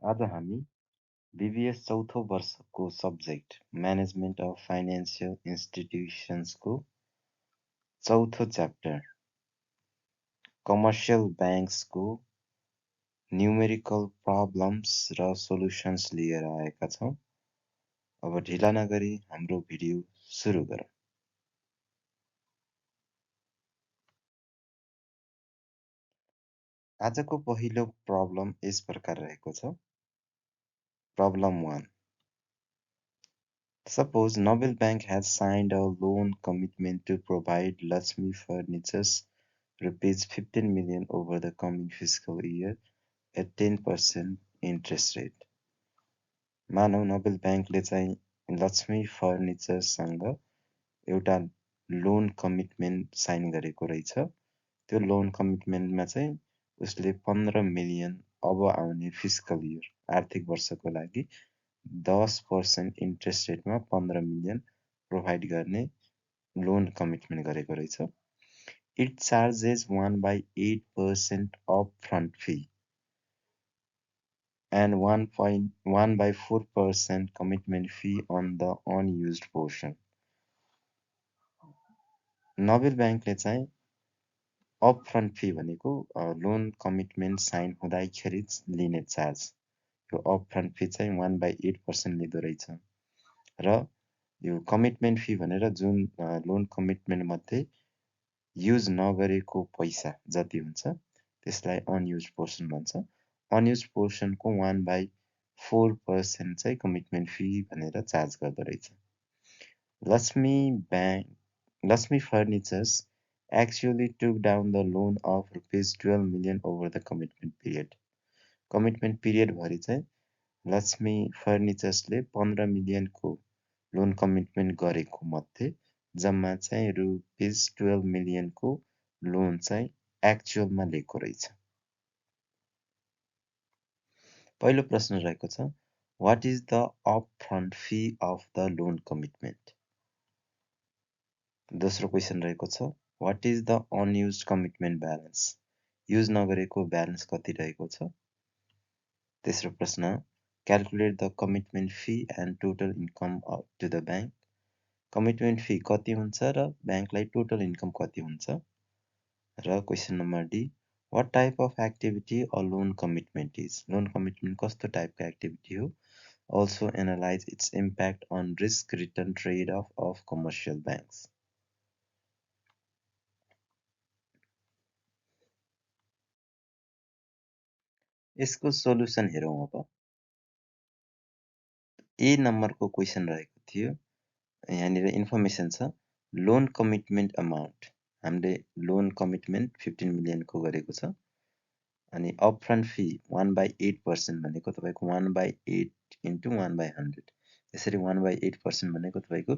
आज हामी BBS चौथो वर्षको सब्जेक्ट म्यानेजमेन्ट अफ फाइनेन्सियल इन्स्टिट्युसन्सको चौथो च्याप्टर कमर्सियल ब्याङ्क्सको न्युमेरिकल प्रब्लम्स र सोल्युसन्स लिएर आएका छौँ। अब ढिला नगरी हाम्रो भिडियो सुरु गरौँ। आजको पहिलो प्रब्लम यस प्रकार रहेको छ। Problem 1. Suppose Nobel Bank has signed a loan commitment to provide Lakshmi Furniture's rupees 15 million over the coming fiscal year at 10% interest rate. मानौ नोबेल ब्याङ्कले चाहिँ लक्ष्मी फर्निचरसँग एउटा लोन कमिटमेन्ट साइन गरेको रहेछ। त्यो लोन कमिटमेन्टमा चाहिँ उसले 15 मिलियन अब आउने फिस्कल इयर आर्थिक वर्षको लागि 10% इन्ट्रेस्ट रेटमा 15 मिलियन प्रोभाइड गर्ने लोन कमिटमेन्ट गरेको रहेछ। It charges 1/8% upfront fee and 1.1/4% commitment fee on the unused portion. Nobel ब्याङ्कले चाहिँ अपफ्रन्ट फी भनेको लोन कमिटमेन्ट साइन हुँदाखेरि लिने चार्ज, यो अपफ्रन्ट फी चाहिँ 1/8% लिँदो रहेछ र यो कमिटमेन्ट फी भनेर जुन लोन कमिटमेन्ट मध्ये युज नगरेको पैसा जति हुन्छ त्यसलाई अनयुज पोर्सन भन्छ। अनयुज पोर्सनको 1/4% चाहिँ कमिटमेन्ट फी भनेर चार्ज गर्दो रहेछ। Lakshmi Furnitures actually took down the loan of rupees 12 million over the commitment period. Commitment period भरि चाहिँ लक्ष्मी फर्निचर्सले 15 मिलियनको लोन कमिटमेन्ट गरेको मध्ये जम्मा चाहिँ रुपिस 12 मिलियनको लोन चाहिँ एक्चुअलमा लिएको रहेछ। पहिलो प्रश्न रहेको छ, what is the upfront fee of the loan commitment? दोस्रो क्वेसन रहेको छ, what is the unused commitment balance? Use नगरेको ब्यालेन्स कति रहेको छ? तेस्रो प्रश्न, calculate the commitment fee and total income to the bank. Commitment fee कति हुन्छ र ब्याङ्कलाई टोटल इन्कम कति हुन्छ? र question number D, what type of activity a loan commitment is? Loan commitment कस्तो टाइपको एक्टिभिटी हो? Also analyze its impact on risk return trade-off of commercial banks. यसको सोलुसन हेरौँ अब। ए नम्बरको क्वेसन रहेको थियो, यहाँनिर इन्फर्मेसन छ, लोन कमिटमेन्ट अमाउन्ट हामीले लोन कमिटमेन्ट 15 मिलियनको गरेको छ अनि अपफ्रन्ट फी 1/8% भनेको तपाईको 1/8 इन्टु 1/100, यसरी 1/8% भनेको तपाईको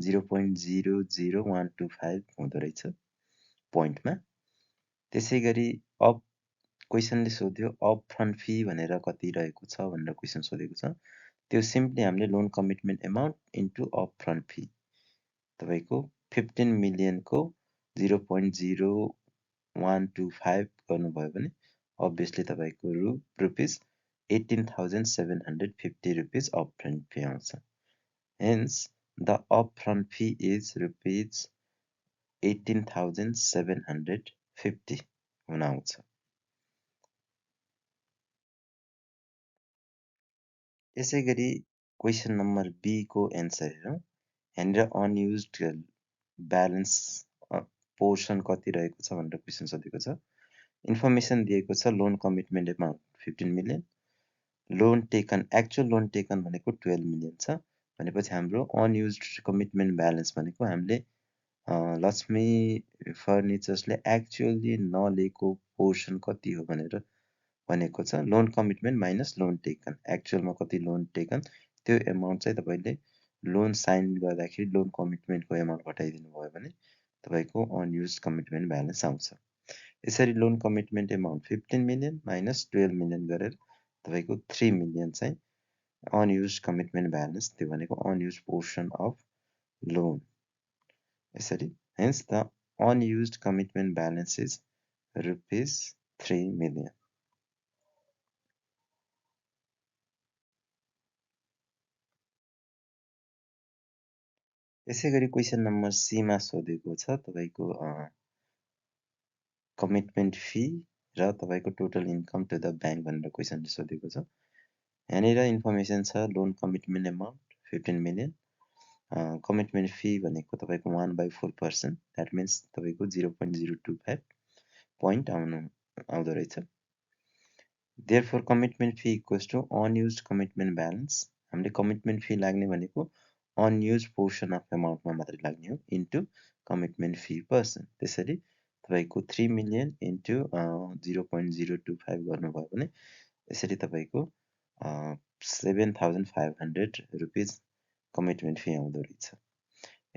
0.00125 हुँदो रहेछ पोइन्टमा। त्यसै गरी अप क्वेसनले सोध्यो अपफ्रन्ट फी भनेर कति रहेको छ भनेर क्वेसन सोधेको छ। त्यो सिम्पली हामीले loan commitment amount into upfront fee तपाईको 15 मिलियनको 0.0125 गर्नुभयो भने अभियसली तपाईको रुपिस 18,750 रुपिस अपफ्रन्ट फी आउँछ। Hence the upfront fee is rupees 18,750 हुन आउँछ। यसै गरी क्वेसन नम्बर बी को एन्सर हेरौँ। यहाँनिर अनयुज्ड ब्यालेन्स पोर्सन कति रहेको छ भनेर क्वेसन सोधेको छ। इन्फर्मेसन दिएको छ loan commitment amount 15 million, loan taken actual loan taken भनेको 12 मिलियन छ भनेपछि हाम्रो अनयुज्ड कमिटमेन्ट ब्यालेन्स भनेको हामीले लक्ष्मी फर्निचर्सले एक्चुअली नलिएको पोर्सन कति हो भनेर भनेको छ। Loan commitment minus loan taken, एक्चुअलमा कति लोन टेकन त्यो एमाउन्ट चाहिँ तपाईले लोन साइन गर्दाखेरि लोन कमिटमेन्टको एमाउन्ट घटाइदिनु भयो भने तपाईको अनयुज्ड कमिटमेन्ट ब्यालेन्स आउँछ। यसरी loan commitment amount 15 million minus 12 million गरेर तपाईको 3 मिलियन चाहिँ अनयुज्ड कमिटमेन्ट ब्यालेन्स, त्यो भनेको अनयुज्ड पोर्सन अफ लोन। यसरी hence the unused commitment balance is rupees 3 million. यसै गरी क्वेसन नम्बर सीमा सोधेको छ तपाईँको कमिटमेन्ट फी र तपाईँको total income to the bank भनेर क्वेसनले सोधेको छ। यहाँनिर इन्फर्मेसन छ loan commitment amount 15 million, commitment fee भनेको तपाईँको 1/4%, द्याट मिन्स तपाईँको 0.025 पोइन्ट आउँदो रहेछ। Therefore, commitment fee equals to unused commitment balance. हामीले कमिटमेन्ट फी लाग्ने भनेको अनयुज पोर्सन अफ एमाउन्टमा मात्रै लाग्ने हो इन्टु कमिटमेन्ट फी पर्सन। त्यसरी तपाईँको 3 मिलियन इन्टु 0.025 गर्नुभयो भने यसरी तपाईँको 7,500 रुपिज कमिटमेन्ट फी आउँदो रहेछ।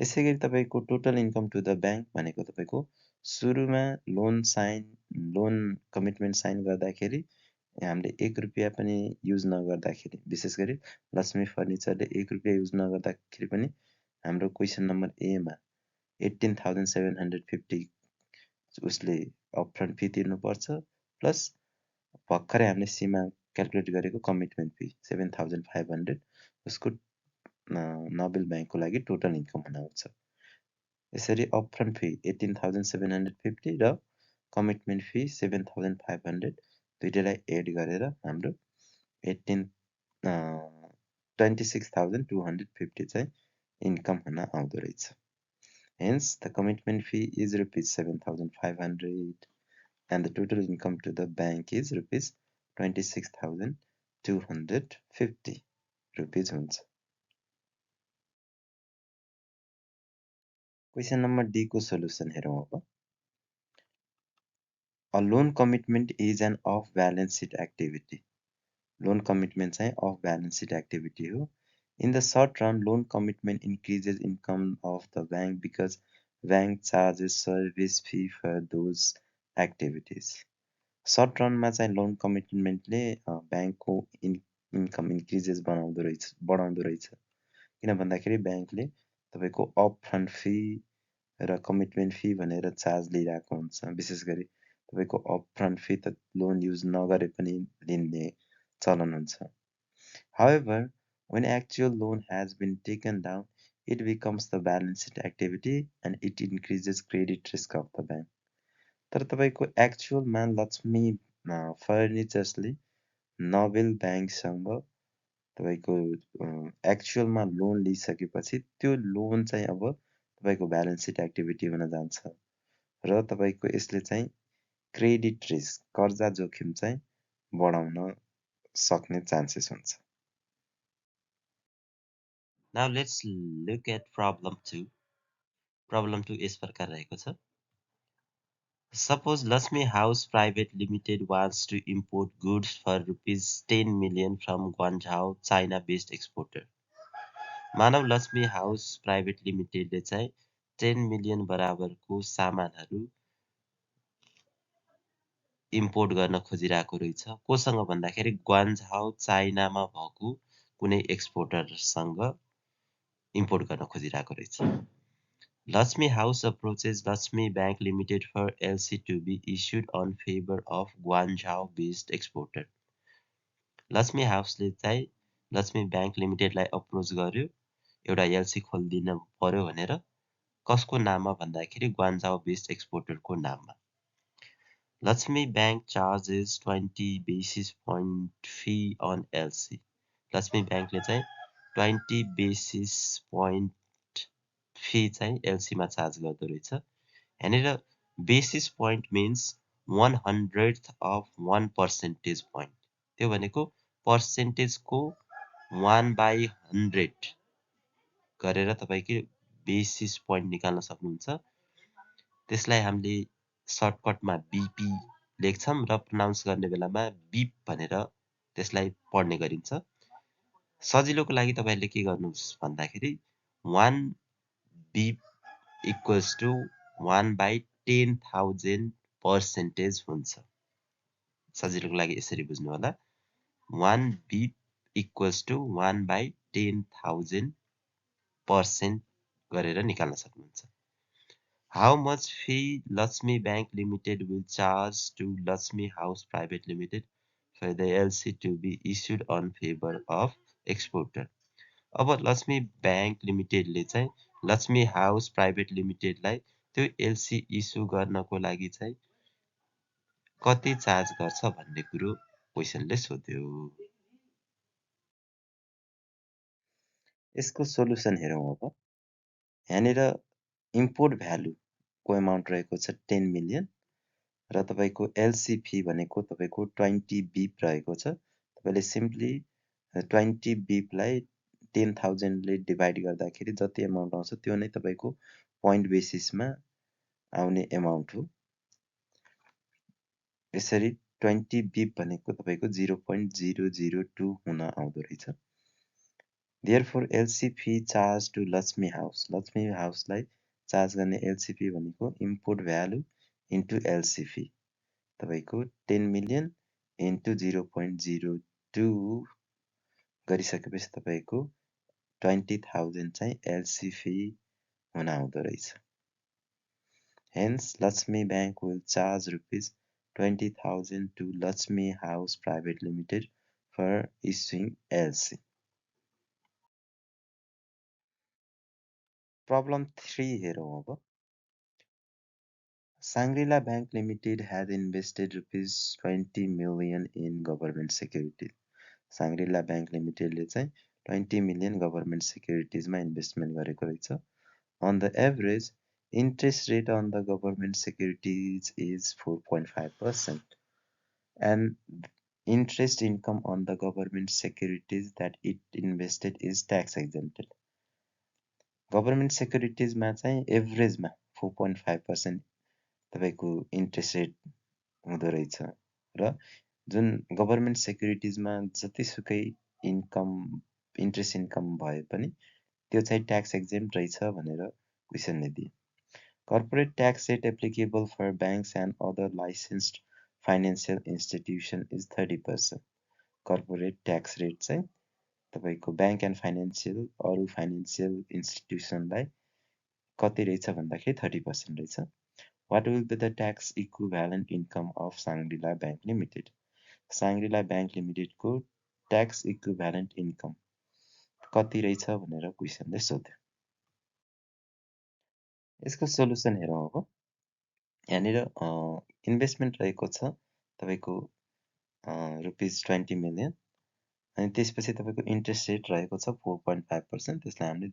यसै गरी तपाईँको total income to the bank भनेको तपाईँको सुरुमा लोन कमिटमेन्ट साइन गर्दाखेरि हामीले 1 रुपियाँ पनि युज नगर्दाखेरि, विशेष गरी लक्ष्मी फर्निचरले 1 रुपियाँ युज नगर्दाखेरि पनि हाम्रो क्वेसन नम्बर एमा 18,750 उसले अपफ्रन्ट फी तिर्नुपर्छ, प्लस भर्खरै हामीले सीमा क्यालकुलेट गरेको कमिटमेन्ट फी 7,500 उसको नोबेल ब्याङ्कको लागि टोटल इन्कम हुन आउँछ। यसरी अपफ्रन्ट फी 18,750 र कमिटमेन्ट फी 7,500 दुईटैलाई एड गरेर हाम्रो 26,250 चाहिँ इन्कम हुन आउँदो रहेछ। Hence, the commitment fee is rupees 7,500 and the total income to the bank is rupees 26,250 rupees हुन्छ। क्वेसन नम्बर डी को सोल्युसन हेरौँ अब। A loan commitment is an off balance sheet activity. Loan commitment चाहिँ off balance sheet activity हो। In the short run, loan commitment increases income of the bank because bank charges service fee for those activities. Short run मा चाहिँ loan कमिटमेन्टले ब्याङ्कको income increases बढाउँदो रहेछ। किन भन्दाखेरि ब्याङ्कले तपाईँको अप फ्रन्ट फी र कमिटमेन्ट फी भनेर चार्ज लिइरहेको हुन्छ। विशेष गरी तपाईँको अप फ्रन्ट फी त लोन युज नगरे पनि लिने चलन हुन्छ। However, when actual loan has been taken down, it becomes the balance sheet activity and it increases credit risk of the bank. तर तपाईँको एक्चुअलमा लक्ष्मी फर्निचर्सले नोबेल ब्याङ्कसँग तपाईँको एक्चुअलमा लोन लिइसकेपछि त्यो लोन चाहिँ अब तपाईँको ब्यालेन्स सिट एक्टिभिटी हुन जान्छ र तपाईँको यसले चाहिँ क्रेडिट रिस्क, कर्जा जोखिम चाहिँ बढाउन सक्ने चान्सेस हुन्छ। Now let's look at problem 2. Problem 2 यस प्रकार रहेको छ। Suppose Lakshmi House Private Limited wants to import goods for rupees 10 million from Guangzhou, China-based exporter. मानव लक्ष्मी हाउस प्राइभेट लिमिटेडले चाहिँ 10 मिलियन बराबरको सामानहरू इम्पोर्ट गर्न खोजिरहेको रहेछ। कोसँग भन्दाखेरि ग्वान्झाउ चाइनामा भएको कुनै एक्सपोर्टरसँग इम्पोर्ट गर्न खोजिरहेको रहेछ। Lakshmi House approaches Lakshmi Bank Limited for LC to be issued on favor of Guangzhou-based exporter. Lakshmi House-ले चाहिँ लक्ष्मी ब्याङ्क लिमिटेडलाई अप्रोच गर्यो एउटा एलसी खोलिदिन पर्यो भनेर। कसको नाममा भन्दाखेरि ग्वान्झाउ बेस्ड एक्सपोर्टरको नाममा। Lakshmi Bank charges 20 basis point fee on LC. Lakshmi Bank ले चाहिँ 20 basis point fee चाहिँ LC मा चार्ज गर्दो रहेछ। यहाँनिर basis point means 1/100th of 1 percentage point. त्यो भनेको पर्सेन्टेजको 1/100 गरेर तपाईको बेसिस पोइन्ट निकाल्न सक्नुहुन्छ। त्यसलाई हामीले सर्टकटमा बीपी लेख्छौं र प्रोनाउन्स गर्ने बेलामा बीप भनेर त्यसलाई पढ्ने गरिन्छ। सजिलोको लागि तपाईले के गर्नुस् भन्दाखेरि 1 बीप इक्वल्स टु 1/10,000 पर्सेन्टेज हुन्छ। सजिलोको लागि यसरी बुझ्नु होला। 1 बीप इक्वल्स टु 1/10,000 पर्सेन्ट गरेर निकाल्न सक्नुहुन्छ। How much fee Lakshmi Bank Limited will charge to Lakshmi House Private Limited for the LC to be issued on favor of exporter? अब लक्ष्मी ब्याङ्क लिमिटेडले चाहिँ लक्ष्मी हाउस प्राइभेट लिमिटेडलाई त्यो एलसी इस्यु गर्नको लागि चाहिँ कति चार्ज गर्छ भन्ने कुरो क्वेसनले सोध्यो। यसको सोलुसन हेरौँ अब। यहाँनिर इम्पोर्ट भ्यालुको एमाउन्ट रहेको छ 10 मिलियन र तपाईँको एलसी फी भनेको तपाईँको 20 बिप रहेको छ। तपाईँले सिम्पली 20 बिपलाई 10,000ले डिभाइड गर्दाखेरि जति एमाउन्ट आउँछ त्यो नै तपाईँको पोइन्ट बेसिसमा आउने एमाउन्ट हो। यसरी 20 बिप भनेको तपाईँको 0.002 हुन आउँदो रहेछ। Therefore, LC fee charged to Lakshmi House. Lakshmi Houseलाई चार्ज गर्ने LC fee भनेको import value into LC fee तपाईँको 10 मिलियन इन्टु 0.02 गरिसकेपछि तपाईँको 20,000 चाहिँ LC fee हुन आउँदो रहेछ। Hence, Lakshmi Bank will charge rupees 20,000 to Lakshmi House Private Limited for issuing LC. Problem 3 हेरौँ अब। Shangri-La Bank Limited has invested rupees 20 million in government securities. Shangri-La Bank Limited ले चाहिँ 20 million government securities मा investment गरेको रहेछ। On the average, interest rate on the government securities is 4.5%, and interest income on the government securities that it invested is tax exempted. Government securities मा चाहिँ एभरेजमा 4.5% तपाईँको interest rate हुँदो रहेछ र जुन गभर्मेन्ट सेक्युरिटिजमा जतिसुकै इन्ट्रेस्ट इन्कम भए पनि त्यो चाहिँ ट्याक्स एक्जेम्प्ट रहेछ भनेर क्वेसनले दिए। Corporate tax rate applicable for banks and other licensed financial institution is 30%। Corporate tax rate चाहिँ तपाईँको ब्याङ्क एन्ड अरू फाइनेन्सियल इन्स्टिट्युसनलाई कति रहेछ भन्दाखेरि 30% रहेछ। What will be the tax equivalent income of Shangri-La Bank Limited? Shangri-La Bank Limited को tax equivalent income कति रहेछ भनेर क्वेसनले सोध्यो। यसको सोलुसन हेरौँ अब। यहाँनिर इन्भेस्टमेन्ट रहेको छ तपाईँको रुपिस 20 मिलियन अनि त्यसपछि तपाईँको इन्ट्रेस्ट रेट रहेको छ 4.5%। त्यसलाई हामीले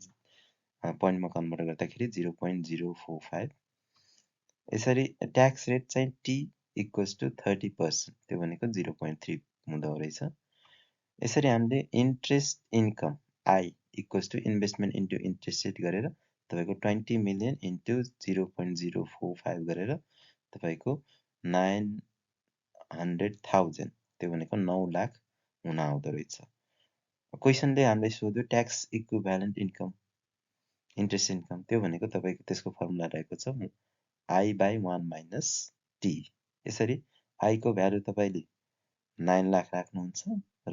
पोइन्टमा कन्भर्ट गर्दाखेरि 0.045। यसरी ट्याक्स रेट चाहिँ टी इक्वल्स टु 30%, त्यो भनेको 0.3 हुँदो रहेछ। यसरी हामीले interest income I equals to investment into interest rate गरेर तपाईँको 20 मिलियन इन्टु 0.045 गरेर तपाईँको 900,000, त्यो भनेको 9 लाख हुन आउँदो रहेछ। क्वेसनले हामीलाई सोध्यो tax equivalent income interest income, त्यो भनेको तपाईँको त्यसको फर्मुला रहेको छ I by 1 minus T। यसरी I को भ्यालु तपाईँले 9 लाख राख्नुहुन्छ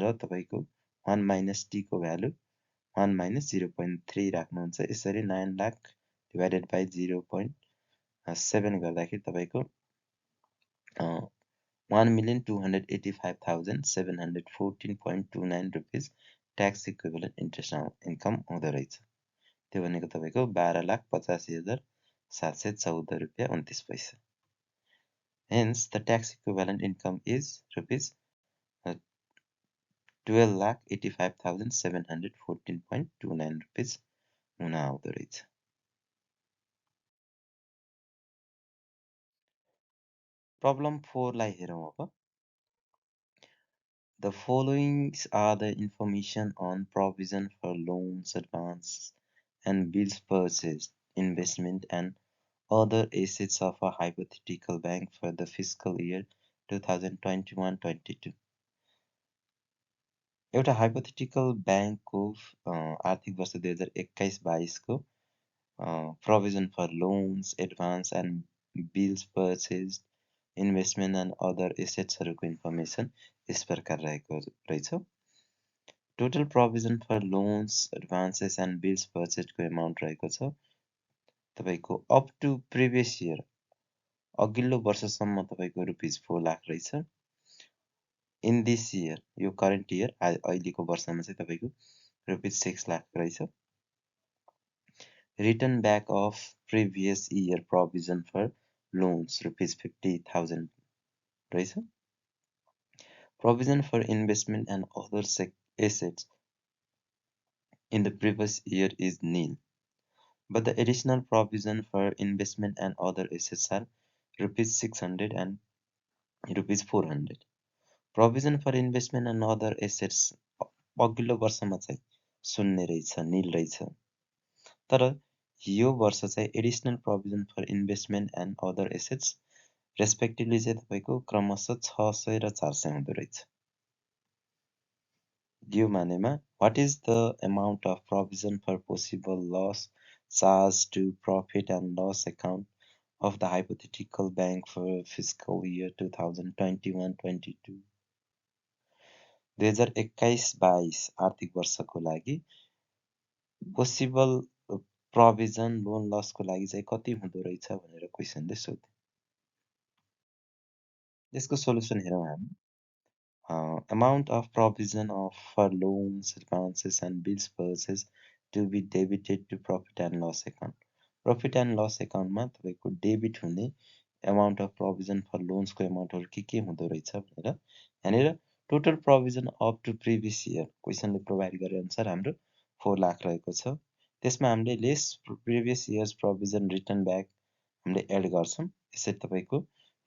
र तपाईँको 1 minus T को भ्यालु 1 minus 0.3 राख्नुहुन्छ। यसरी 9 लाख डिभाइडेड बाई 0.7 गर्दाखेरि तपाईँको 1,285,714.29 rupees tax equivalent interest income हुँदो रहेछ। त्यो भनेको तपाईँको 12,85,714 रुपियाँ 29 पैसा। Hence, the tax equivalent income is rupees 12,85,714.29 rupees हुन आउँदो रहेछ। प्रब्लम 4 लाई हेरौँ अब। The following are the information on provision for loans, advance and bills purchased, investment and other assets of a hypothetical bank for the fiscal year 2021-22. एउटा hypothetical ब्याङ्कको आर्थिक वर्ष 2021-22 को provision for loans, advance and bills purchase, investment and other एसेट्सहरूको information यस प्रकार रहेको रहेछ। Total provision for loans, advances and bills पर्चेजको एमाउन्ट रहेको छ तपाईँको अप टु प्रिभियस इयर, अघिल्लो वर्षसम्म तपाईँको रुपिस 4 लाख रहेछ। इन दिस इयर, यो करेन्ट इयर अहिलेको वर्षमा चाहिँ तपाईँको रुपिस 6 लाख रहेछ। Return back of previous year provision for loans rupees 50,000 रहेछ। Provision for investment and other assets in the previous year is nil, but the additional provision for investment and other assets are rupees 600 and rupees 400. Provision for investment and other assets अघिल्लो वर्षमा चाहिँ शून्य रहेछ, नील रहेछ। तर यो वर्ष चाहिँ additional provision for investment and other assets respectively चाहिँ तपाईको क्रमशः 600 र 400 हुँदो रहेछ। यो मानेमा what is the amount of provision for possible loss charged to profit and loss account of the hypothetical bank for fiscal year 2021-22? 2021-22 आर्थिक वर्षको लागि पोसिबल प्रोभिजन लोन लसको लागि चाहिँ कति हुँदो रहेछ भनेर क्वेशनले सोध्यो। यसको सोलुसन हेरौँ हामी। Amount of provision for loans, advances and bills purchased to be debited to profit and loss account. Profit and loss account मा तपाईको डेबिट हुने amount of provision for loans को amount के हुँदो रहेछ भनेर यहाँनिर total provision up to previous year क्वेशनले प्रोभाइड गरे अनुसार हाम्रो 4 लाख रहेको छ। त्यसमा हामीले less previous years provision return back हामीले एड गर्छौं। यसरी तपाईको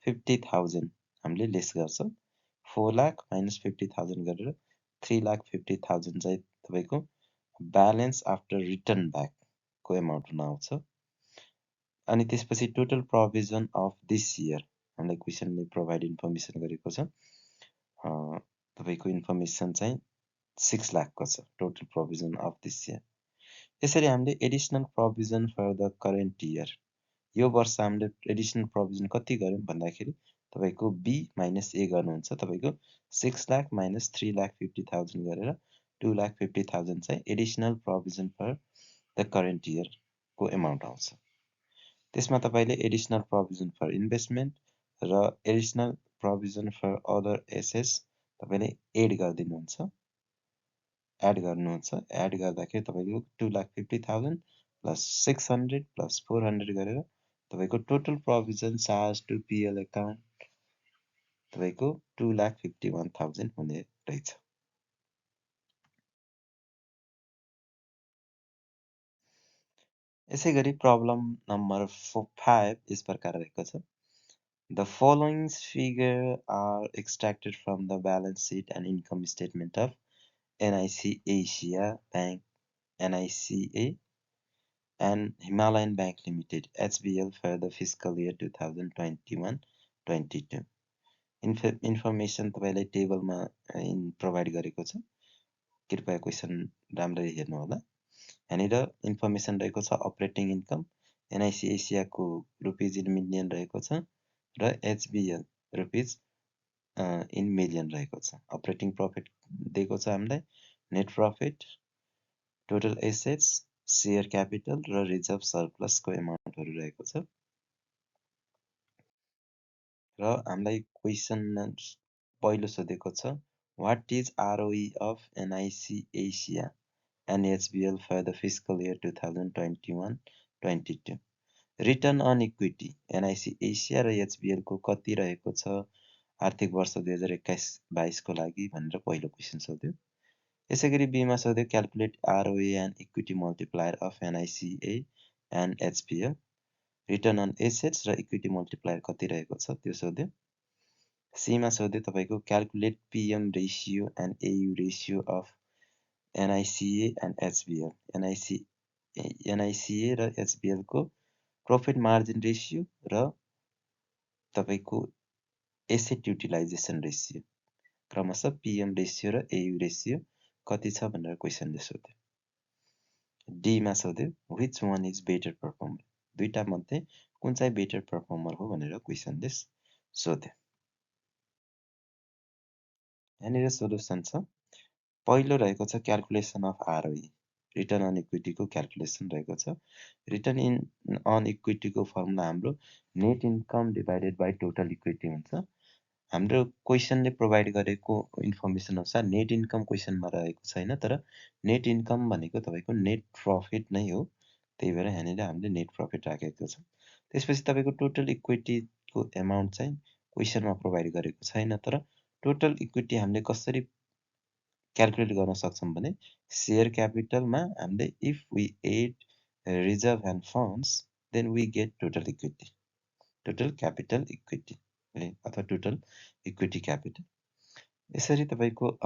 50,000 हामीले लेस गर्छौं। 4 लाख minus 50,000 गरेर 3,50,000 चाहिँ तपाईको ब्यालेन्स आफ्टर रिटर्न ब्याक को एमाउन्ट हुन आउँछ। अनि त्यसपछि total provision of this year हामीलाई क्वेशनले प्रोभाइड इन्फर्मेसन गरेको छ। तपाईको इन्फर्मेसन चाहिँ 6 लाख को छ total provision of this year. यसरी हामीले additional provision for the current year यो वर्ष हामीले एडिशनल प्रोभिजन कति गर्यौं भन्दाखेरि तपाईको बी माइनस ए गर्नुहुन्छ। तपाईको 6 लाख माइनस 3,50,000 गरेर 2,50,000 चाहिँ additional provision for the current year को एमाउन्ट आउँछ। त्यसमा तपाईले एडिशनल प्रोभिजन फर इन्भेस्टमेन्ट र additional provision for other assets तपाईले एड गर्दिनुहुन्छ। एड गर्दाखेरि तपाईको 2,50,000 प्लस 600 प्लस 400 गरेर तपाईको total provision charge to PL account तपाईको 2,51,000 हुने रहेछ। यसैगरी प्रब्लम नम्बर 5 यस प्रकार रहेको छ। The following figure are extracted from the balance sheet and income statement of NIC Asia Bank, NICA and Himalayan Bank Limited, HBL for the fiscal year 2021-22. Information तपाईलाई टेबलमा provide गरेको छ। कृपया क्वेशन राम्ररी हेर्नु होला। यहाँनिर इन्फर्मेसन रहेको छ अपरेटिङ इन्कम एनआईसी एसियाको रुपीज इन मिलियन रहेको छ र एचबीएल रुपीज इन मिलियन रहेको छ। अपरेटिङ प्रफिट दिएको छ हामीलाई, net profit, total assets, share capital र रिजर्भ सरप्लस को एमाउन्टहरु रहेको छ। र हामीलाई क्वेशन पहिलो सोधेको छ what is ROE of NIC Asia and HBL for the fiscal year 2021-22। Return on equity NIC Asia र एचबीएल को कति रहेको छ आर्थिक वर्ष 2021-22 को लागि भनेर पहिलो क्वेशन सोध्यो। यसैगरी बीमा सोध्यो calculate ROE and equity multiplier of NICA and HBL. Return on assets र इक्विटी मल्टिप्लायर कति रहेको छ त्यो सोध्यो। सीमा सोध्यो तपाईको calculate PM ratio and AU ratio of NICA and HBL. NICA र एचबीएल को प्रॉफिट मार्जिन रेशियो र तपाईको एसेट युटिलाइजेसन रेशियो क्रमशः पीएम रेशियो र एयु रेशियो कति छ भनेर क्वेशनले सोध्यो। डी मा सोध्यो which one is better performer, दुईटा मध्ये कुन चाहिँ बेटर परफर्मर हो भनेर क्वेशनले सोध्यो। यहाँनिर सोलुसन छ। पहिलो रहेको छ calculation of ROE, return on equity को क्याल्कुलेसन रहेको छ। रिटर्न अन इक्विटी को फर्मुला हाम्रो net income divided by total equity हुन्छ। हाम्रो क्वेसनले प्रोभाइड गरेको इन्फर्मेसन अनुसार नेट इन्कम क्वेसनमा रहेको छैन, तर नेट इन्कम भनेको तपाईँको नेट प्रफिट नै हो। त्यही भएर यहाँनिर हामीले नेट प्रफिट राखेको छौँ। त्यसपछि तपाईँको टोटल इक्विटीको एमाउन्ट चाहिँ क्वेसनमा प्रोभाइड गरेको छैन, तर टोटल इक्विटी हामीले कसरी क्यालकुलेट गर्न सक्छौँ भने सेयर क्यापिटलमा हामीले if we add reserve and funds then we get total equity, total capital equity अथवा टोटल इक्विटी क्यापिटल। यसरी तपाईँको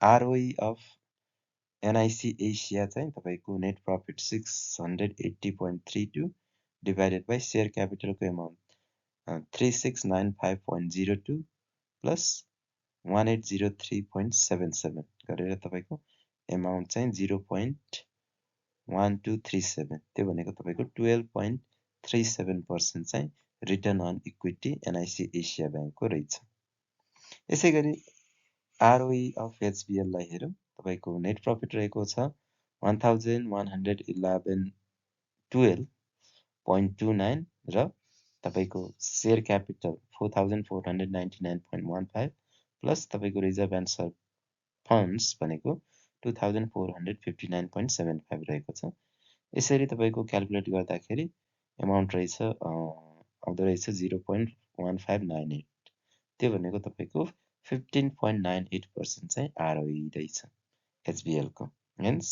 आरओई अफ एनआइसी एसिया चाहिँ तपाईँको net profit 680.32 divided by share क्यापिटलको एमाउन्ट 3695.02 प्लस 1803.77 गरेर तपाईँको एमाउन्ट चाहिँ 0.1237, त्यो भनेको तपाईँको 12.37% चाहिँ return on equity NIC Asia ब्याङ्कको रहेछ। यसै गरी आरओई अफ एचबिएललाई हेरौँ, तपाईँको नेट प्रफिट रहेको छ 1112.29 र तपाईँको सेयर क्यापिटल 4499.15 प्लस तपाईँको रिजर्भ एन्ड सर्भ फन्ड्स भनेको 2459.75 रहेको छ। यसरी तपाईँको क्यालकुलेट गर्दाखेरि एमाउन्ट रहेछ आउँदो रहेछ 0.1598, त्यो भनेको तपाईँको 15.98% चाहिँ आरओई रहेछ एचबिएलको। Hence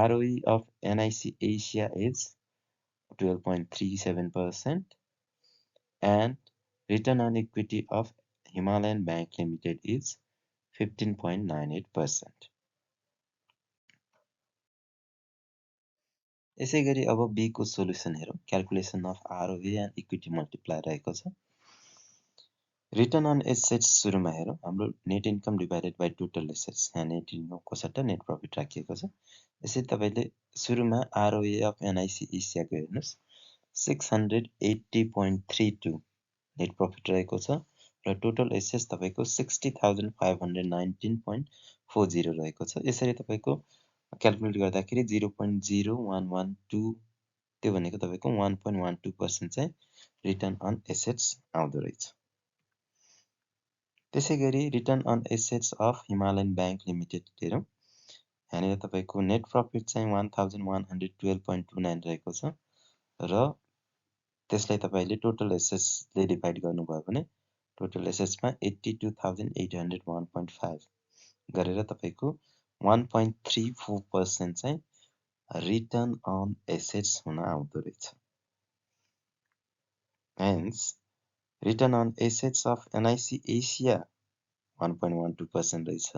ROE of NIC Asia is 12.37% and return on equity of Himalayan Bank Limited is 15.98%. यसै गरी अब बी को सोल्युसन हेरौँ। Calculation of ROA and equity multiplier रहेको छ। रिटर्न अन एसेट्स सुरुमा हेरौँ, हाम्रो net income divided by total assets, यहाँ नेट इन्कमको सट्टा नेट प्रफिट राखिएको छ। यसरी तपाईँले सुरुमा आरओए अफ एनआइसी एसियाको हेर्नुहोस् 680.32 नेट प्रफिट रहेको छ र टोटल एसेट्स तपाईँको 60,519.40 रहेको छ। यसरी तपाईँको क्यालकुलेट गर्दाखेरि 0.0112, त्यो भनेको तपाईँको 1.12% चाहिँ रिटर्न अन एसेट्स आउँदो रहेछ। त्यसै गरी return on assets of Himalayan bank limited हेरौँ, यहाँनिर तपाईँको नेट प्रफिट चाहिँ 1112.29 रहेको छ र त्यसलाई तपाईँले टोटल एसेट्सले डिभाइड गर्नुभयो भने टोटल एसेट्समा 82,801.5 गरेर तपाईँको 1.34% चाहिँ रिटर्न अन एसेट्स हुन आउँदो रहेछ। Hence return on assets of NIC Asia 1.12% रहेछ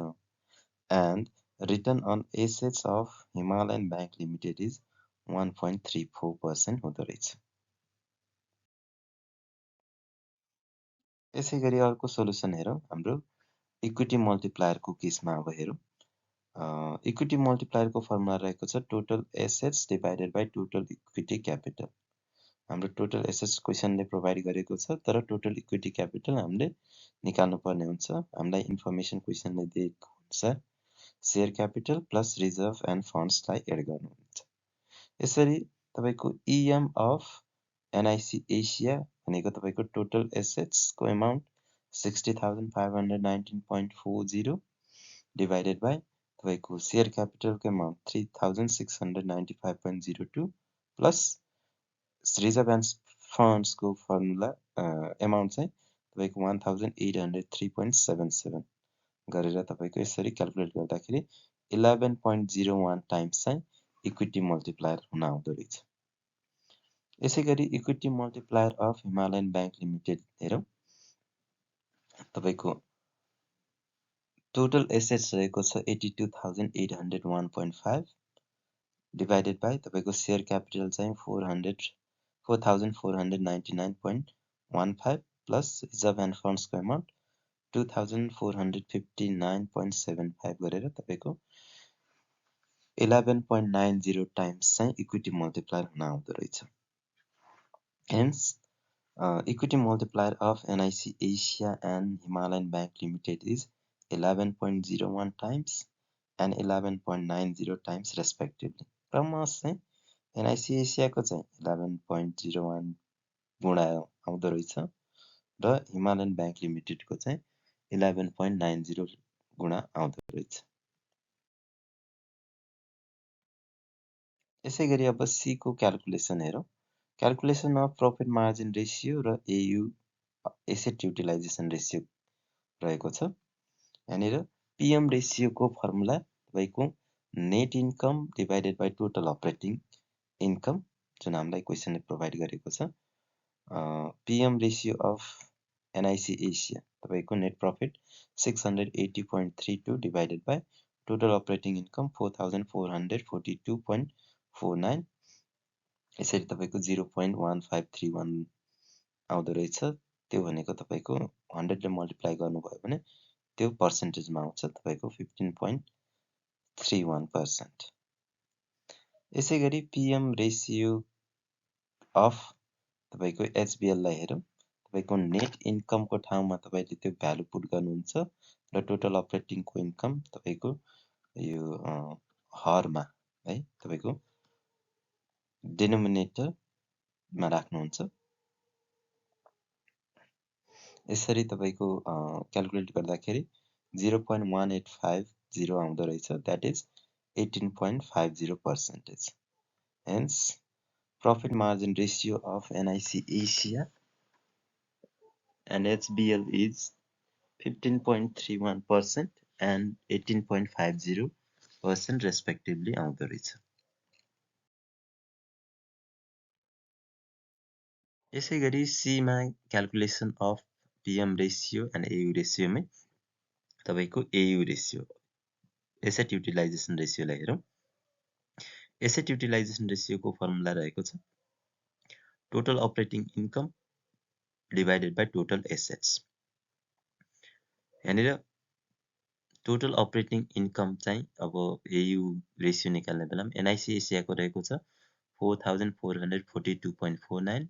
and return on assets of Himalayan bank limited is 1.34% हुँदो रहेछ। यसै गरी अर्को सोल्युसन हेरौँ, हाम्रो इक्विटी मल्टिप्लायरको केसमा अब हेरौँ। इक्विटी मल्टिप्लायरको फर्मुला रहेको छ total assets divided by total equity capital. हाम्रो टोटल एसेट्स क्वेसनले प्रोभाइड गरेको छ, तर टोटल इक्विटी क्यापिटल हामीले निकाल्नु पर्ने हुन्छ। हामीलाई इन्फर्मेसन क्वेसनले दिएको अनुसार share capital plus reserve and फन्ड्सलाई एड गर्नुहुन्छ। यसरी तपाईँको इएम अफ एनआइसी एसिया भनेको तपाईँको टोटल एसेट्सको एमाउन्ट 60,519.40 डिभाइडेड बाई तपाईँको सेयर क्यापिटलको एमाउन्ट 3,695.02 प्लस रिजर्भ एन्ड फन्ड्सको फर्मुला एमाउन्ट चाहिँ तपाईँको 1,803.77 गरेर तपाईँको यसरी क्यालकुलेट गर्दाखेरि 11.01 टाइम्स चाहिँ इक्विटी मल्टिप्लायर हुन आउँदो रहेछ। यसै गरी equity multiplier of Himalayan bank limited हेरौँ, तपाईँको टोटल एसेट्स रहेको छ 82,801.5 डिभाइडेड बाई तपाईँको सेयर क्यापिटल चाहिँ 4,499.15 प्लस रिजर्भ एन्ड फन्ड्सको एमाउन्ट 2,459.75 गरेर तपाईँको 11.90 टाइम्स चाहिँ इक्विटी मल्टिप्लायर हुन आउँदो रहेछ। Hence equity multiplier of NIC Asia and Himalayan Bank Limited is 11.01 times and 11.90 times respectively. क्रमशः चाहिँ NIC Asia को चाहिँ 11.01 गुणा आउँदो रहेछ र हिमालयन ब्याङ्क लिमिटेडको चाहिँ 11.90 गुणा आउँदो रहेछ। यसै गरी अब C को क्याल्कुलेसन हेरौँ। Calculation of profit margin ratio र AU एसेट युटिलाइजेसन रेसियो रहेको छ। यहाँनिर PM रेसियोको फर्मुला तपाईँको net income divided by total operating income, जुन हामीलाई क्वेसनले प्रोभाइड गरेको छ। PM ratio of NIC Asia तपाईँको net profit 680.32 divided by total operating income 4442.49, यसरी तपाईँको 0.1531 आउँदो रहेछ। त्यो भनेको तपाईँको 100 ले मल्टिप्लाई गर्नुभयो भने त्यो पर्सेन्टेजमा आउँछ तपाईँको 15.31%। यसै गरी PM रेसियो अफ तपाईँको HBL लाई हेरौँ। तपाईँको नेट इन्कमको ठाउँमा तपाईँले त्यो भ्यालु पुट गर्नुहुन्छ र टोटल अपरेटिङको इन्कम तपाईँको यो हरमा है तपाईँको डेनोमिनेटरमा राख्नुहुन्छ। यसरी तपाईँको क्याल्कुलेट गर्दाखेरि 0.1850 आउँदो रहेछ, that is 18.50%. Hence, profit margin ratio of NIC Asia and HBL is 15.31% and 18.50% respectively आउँदो रहेछ। यसै गरी सीमा calculation of PM ratio and AU रेसियोमै तपाईँको AU रेसियो एसेट युटिलाइजेसन रेसियोलाई हेरौँ। एसेट युटिलाइजेसन रेसियोको फर्मुला रहेको छ total operating income divided by total assets. यहाँनिर टोटल अपरेटिङ इन्कम चाहिँ अब AU रेसियो निकाल्ने बेलामा NIC एसियाको रहेको छ 4442.49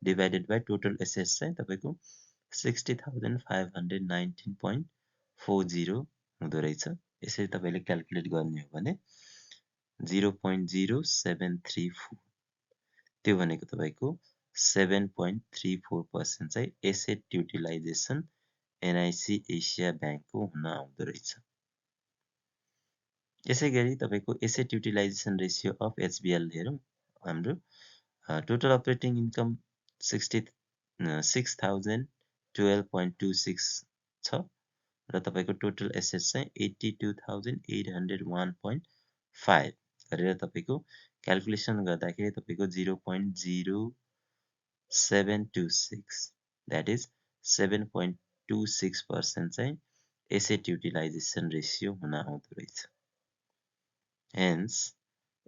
डिभाइडेड बाई टोटल एसेट्स चाहिँ तपाईँको 60,519.40 हुँदो रहेछ। यसरी तपाईँले क्याल्कुलेट गर्ने हो भने 0.0734, त्यो भनेको तपाईँको 7.34% चाहिँ एसेट युटिलाइजेसन NIC एसिया ब्याङ्कको हुन आउँदो रहेछ। यसै गरी तपाईँको asset utilisation ratio of HBL हेरौँ। हाम्रो टोटल अपरेटिङ इन्कम 66,012.26 छ र तपाईँको टोटल एसेट्स चाहिँ 82,801.5 गरेर तपाईँको क्याल्कुलेसन गर्दाखेरि तपाईँको 0.0726 द्याट इज 7.26% चाहिँ एसेट युटिलाइजेसन रेसियो हुन आउँदो रहेछ। Hence,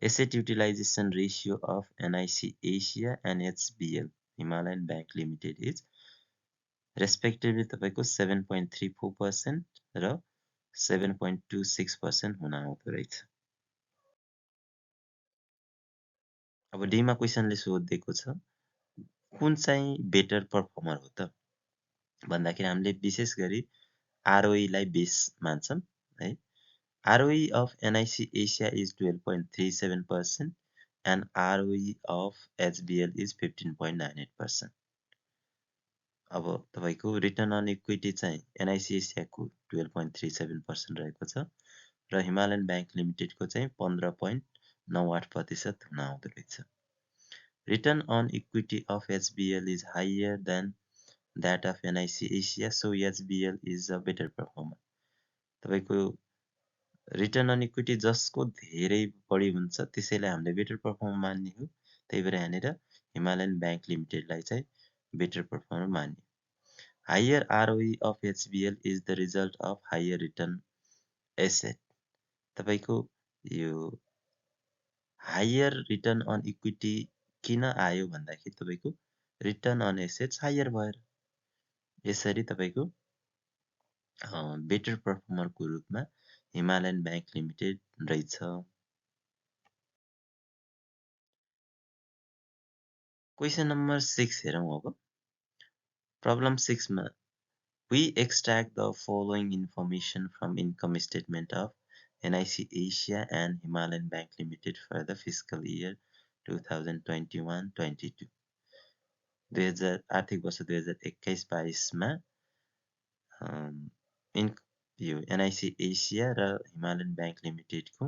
asset utilization ratio of NIC Asia and HBL Himalayan Bank Limited is respectively तपाईँको 7.34% र 7.26% हुन आउँदो रहेछ। अब डीमा क्वेसनले सोधेको छ कुन चाहिँ बेटर पर्फर्मर हो त भन्दाखेरि हामीले विशेष गरी ROE लाई बेस मान्छौँ है। ROE of NIC Asia is 12.37% and ROE of HBL is 15.98%. अब तपाईँको रिटर्न अन इक्विटी चाहिँ NIC एसियाको 12.37% रहेको छ र हिमालयन ब्याङ्क लिमिटेडको चाहिँ 15.98% हुन आउँदो रहेछ। Return on equity of HBL is higher than that of NIC Asia, so HBL is a better performer. तपाईँको रिटर्न अन इक्विटी जसको धेरै बढी हुन्छ त्यसैलाई हामीले बेटर पर्फर्मर मान्ने हो। त्यही भएर यहाँनिर हिमालयन ब्याङ्क लिमिटेडलाई चाहिँ बेटर पर्फर्मर मान्ने। Higher ROE of HBL is the result of higher return asset. तपाईँको यो हायर रिटर्न अन इक्विटी किन आयो भन्दाखेरि तपाईँको रिटर्न अन एसेट्स हायर भएर। यसरी तपाईँको बेटर पर्फर्मरको रूपमा हिमालयन ब्याङ्क लिमिटेड रहेछ। क्वेसन नम्बर 6 हेरौँ अब। प्रब्लम 6 मा we extract the following information from income statement of NIC Asia and Himalayan Bank Limited for the fiscal year 2021-22. आर्थिक वर्ष 2021-22 यो एनआइसी एसिया र हिमालयन ब्याङ्क लिमिटेडको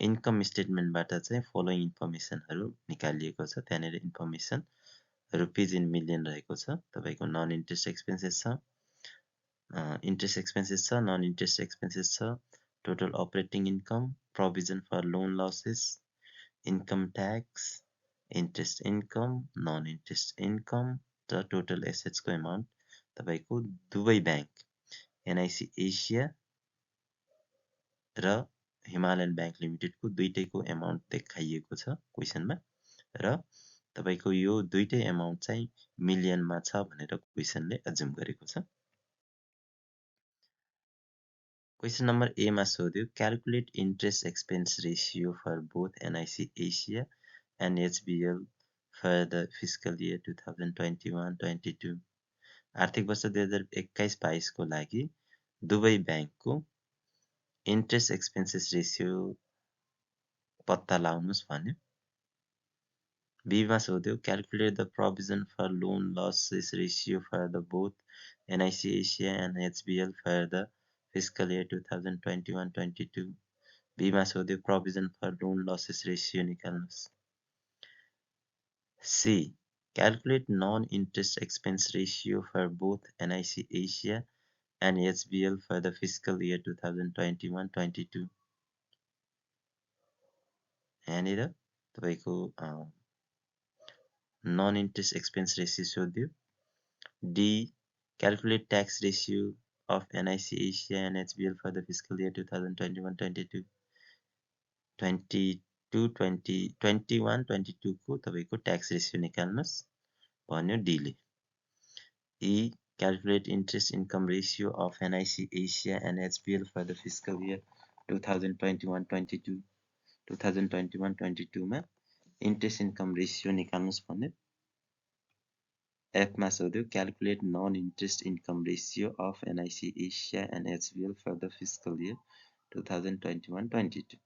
इन्कम स्टेटमेन्टबाट चाहिँ फलोइङ इन्फर्मेसनहरू निकालिएको छ। त्यहाँनिर इन्फर्मेसन रुपिज इन मिलियन रहेको छ। तपाईँको नन इन्ट्रेस्ट एक्सपेन्सेस छ, इन्ट्रेस्ट एक्सपेन्सेस छ, नन इन्ट्रेस्ट एक्सपेन्सेस छ, total operating income, provision for loan losses, income tax, interest income, non interest income र टोटल एसेट्सको एमाउन्ट तपाईँको दुवै ब्याङ्क एनआइसी एसिया र हिमालयन ब्याङ्क लिमिटेडको दुईटैको एमाउन्ट देखाइएको छ क्वेसनमा र तपाईँको यो दुईटै एमाउन्ट चाहिँ मिलियनमा छ भनेर क्वेसनले एज्युम गरेको छ। क्वेसन नम्बर ए मा सोध्यो calculate interest expense ratio for both NIC Asia and HBL for the fiscal year 2021-22 आर्थिक वर्ष 2021-22 को लागि दुवै ब्याङ्कको इन्ट्रेस्ट एक्सपेन्सेस रेसियो पत्ता लगाउनुस् भन्यो। बीमा सोध्यो calculate the provision for loan losses ratio for the both NIC Asia and HBL for the fiscal year 2021-22 बीमा सोध्यो provision for loan losses ratio निकाल्नुस्। C calculate non interest expense ratio for both NIC Asia and HBL for the fiscal year 2021-22 यहाँनिर तपाईको non interest expense ratio सोध्यो। D calculate tax ratio of NIC Asia and HBL for the fiscal year 2021-22 21-22 को तपाईको tax ratio निकाल्नुस् भन्यो डीले। ई calculate interest income ratio of NIC Asia and HBL for the fiscal year 2021-22 2021-22 मा interest income ratio निकाल्नुस् भन्यो। F मा सोध्यो calculate non interest income ratio of NIC Asia and HBL for the fiscal year 2021-22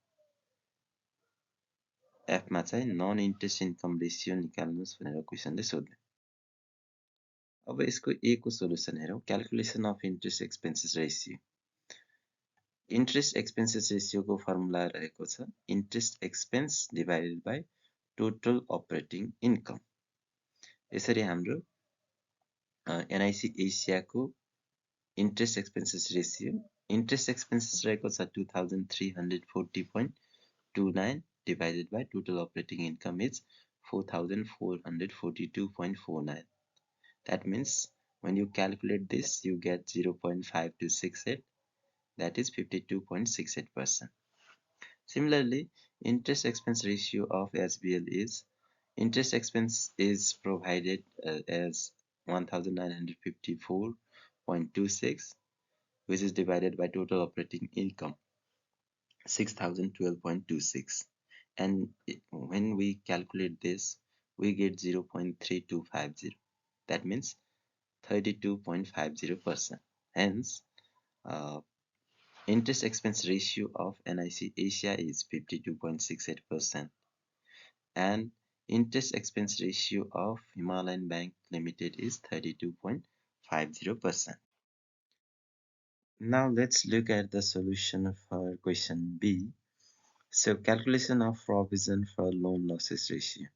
F मा चाहिँ non interest income ratio निकाल्नुस् भनेर क्वेशनले सोध्यो। अब यसको ए को सोलुसन हेरौं। Calculation of interest expenses ratio. Interest expenses रेसियोको फर्मुला रहेको छ interest expense divided by total operating income. यसरी हाम्रो एनआइसी एसियाको interest expenses ratio interest expenses रहेको छ 2340.29 divided by total operating income is 4442.49 That means when you calculate this, you get 0.5268, that is 52.68%. Similarly, interest expense ratio of SBL is, interest expense is provided as 1954.26, which is divided by total operating income, 6012.26. And when we calculate this, we get 0.3250. That means 32.50%. Hence, interest expense ratio of NIC Asia is 52.68% and interest expense ratio of Himalayan Bank Limited is 32.50%. Now let's look at the solution for question B. So calculation of provision for loan losses ratio.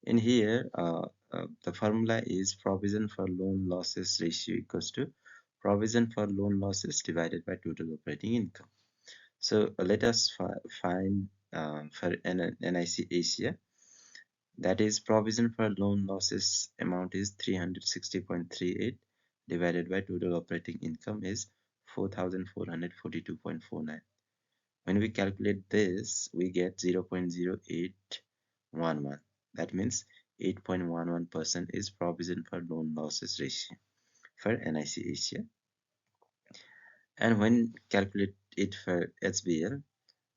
In here, the formula is provision for loan losses ratio equals to provision for loan losses divided by total operating income. So let us find for NIC Asia, that is provision for loan losses amount is 360.38 divided by total operating income is 4442.49. When we calculate this, we get 0.0811. That means 8.11% is provision for loan losses ratio for NIC Asia. And when calculate it for HBL,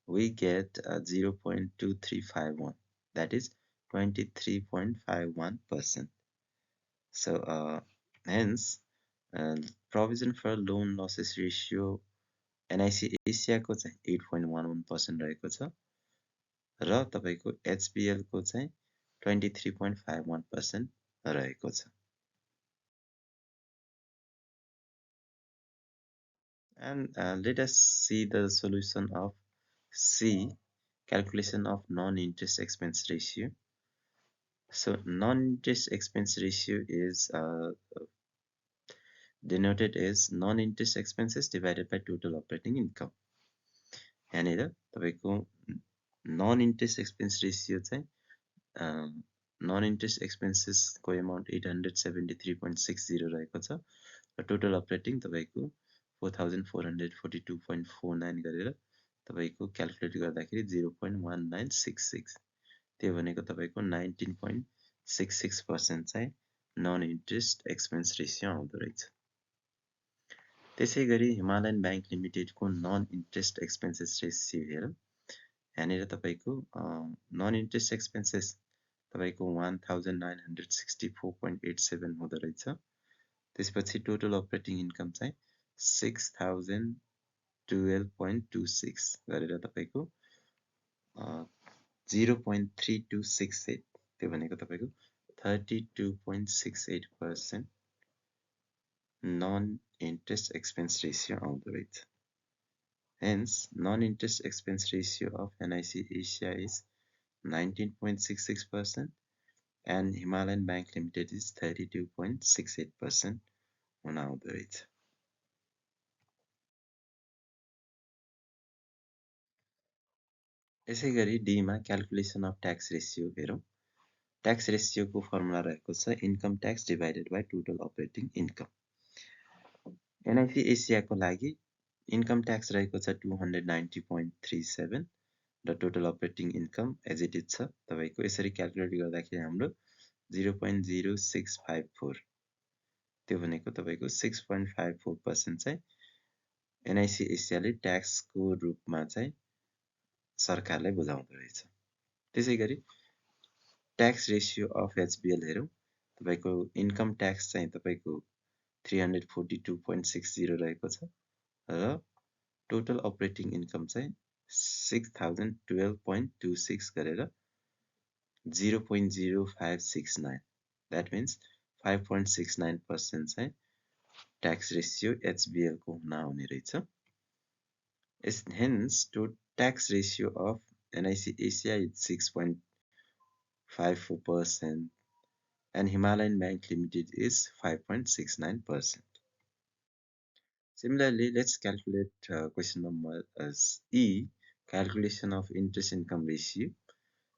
we get 0.2351. That is 23.51%. So hence provision for loan losses ratio NIC Asia को चाहिँ 8.11% रहेको छ र तपाईको HBL को चाहिँ 23.51% रहेको छ। And let us see the solution of C, calculation of non-interest expense ratio. So non-interest expense ratio is denoted as non-interest expenses divided by total operating income. यहाँनिर तपाईँको non-interest expense ratio चाहिँ non-interest expenses को amount 873.60 रहेको छ र total operating तपाईँको 4442.49 गरेर तपाईँको क्याल्कुलेट गर्दाखेरि 0.1966, त्यो भनेको तपाईँको 19.66% चाहिँ नन इन्ट्रेस्ट एक्सपेन्स रेसियो आउँदो रहेछ। त्यसै गरी हिमालयन ब्याङ्क लिमिटेडको नन इन्ट्रेस्ट एक्सपेन्सेस रेसियो हेरौँ। यहाँनिर तपाईँको नन इन्ट्रेस्ट एक्सपेन्सेस तपाईँको 1964.87 हुँदो रहेछ। त्यसपछि टोटल अपरेटिङ इन्कम चाहिँ 6012.26 गरेर तपाईँको 0.3268, त्यो भनेको तपाईँको 32.68% non-interest expense ratio आउँदो रहेछ। Hence, non-interest expense ratio of NIC Asia is 19.66% and Himalayan Bank Limited is 32.68% हुन आउँदो रहेछ। यसै गरी डीमा क्याल्कुलेसन अफ ट्याक्स रेसियो हेरौँ। ट्याक्स रेसियोको फर्मुला रहेको छ income tax divided by total operating income. NIC एसियाको लागि इन्कम ट्याक्स रहेको छ 290.37 र total operating income as it is छ तपाईँको। यसरी क्याल्कुलेट गर्दाखेरि हाम्रो 0.0654, त्यो भनेको तपाईँको 6.54% चाहिँ एनआइसी एसियाले ट्याक्सको रूपमा चाहिँ सरकारलाई बुझाउँदो रहेछ। त्यसै गरी ट्याक्स रेसियो अफ एचबिएल हेरौँ। तपाईँको इन्कम ट्याक्स चाहिँ तपाईँको 342.60 रहेको छ र टोटल अपरेटिङ इन्कम चाहिँ 6012.26 गरेर 0.0569, द्याट मिन्स 5.69% चाहिँ ट्याक्स रेसियो एचबिएलको हुन आउने रहेछ। Hence, to tax ratio of NIC Asia is 6.54% and Himalayan Bank Limited is 5.69%. Similarly, let's calculate question number as E, calculation of interest income ratio.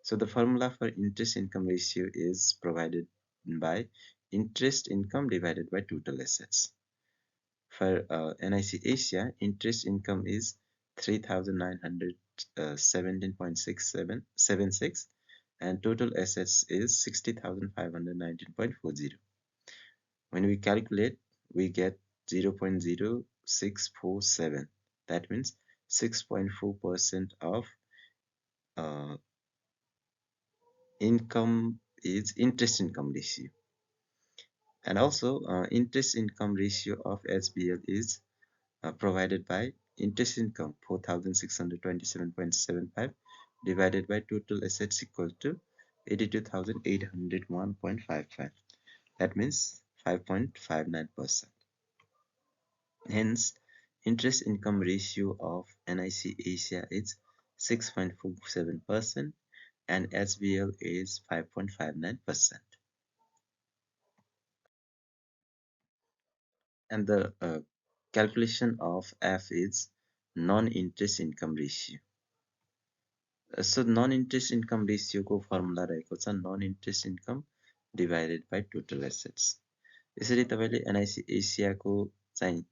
So the formula for interest income ratio is provided by interest income divided by total assets. For NIC Asia, interest income is 3,917.76 and total assets is 60,519.40. When we calculate, we get 0.0647. That means 6.4% of income is interest income ratio. And also interest income ratio of SBL is provided by interest income 4,627.75 divided by total assets equal to 82,801.55. That means 5.59%. Hence, interest income ratio of NIC Asia is 6.47% and SBL is 5.59%. And the calculation of F is non-interest income ratio. So non-interest income ratio को formula रहेको छ non-interest income divided by total assets. यसरी तपाईले NIC एसियाको चाहिँ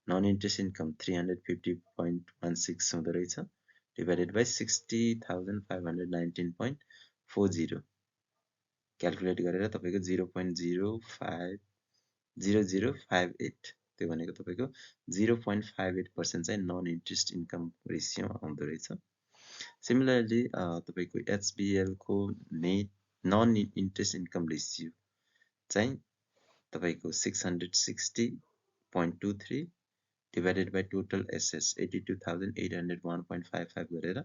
non-interest income 350.16 हुँदो रहेछ divided by 60,519.40 calculate गरेर तपाईको 0.0058, त्यो भनेको तपाईको 0.58% चाहिँ non-interest income ratio आउँदो रहेछ। Similarly, तपाईको HBL को non-interest income ratio चाहिँ तपाईको 660.23 divided by total assets 82,801.55 गरेर